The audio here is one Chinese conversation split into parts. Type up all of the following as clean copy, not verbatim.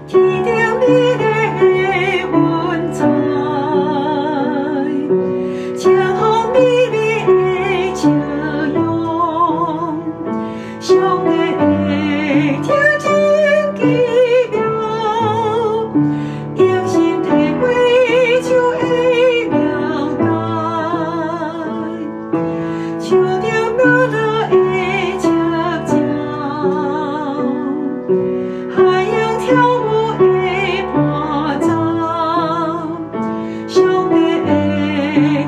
天顶你的云彩，清风美丽的笑容，上帝会听真奇妙，用心体会就会了解，像着苗栗的赤鸟，海洋跳舞的伴奏，上帝会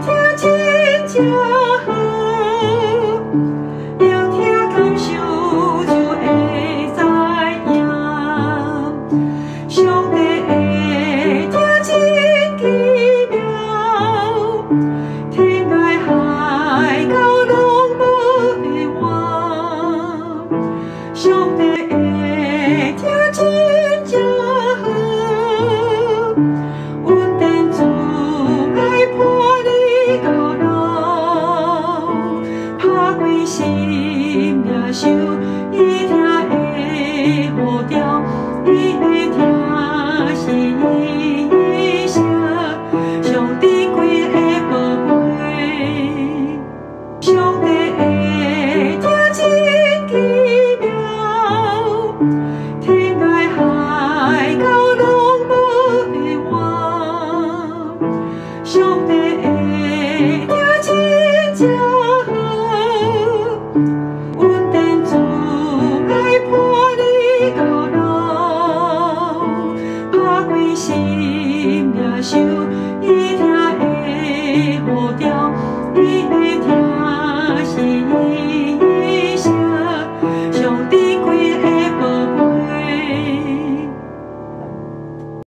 听真正好，聆听感受就会知影，上帝会听真奇妙，天涯海角拢无遗忘，上帝会听真正好，阮天主爱伴你到老，打开心领受，伊听的呼召，伊会听是伊的声，上帝贵的宝贝，上帝会听真奇妙，天涯海角拢无遗忘，上帝会听真正好，阮天主爱伴你到老，打开心领受，伊听的呼召，伊会听。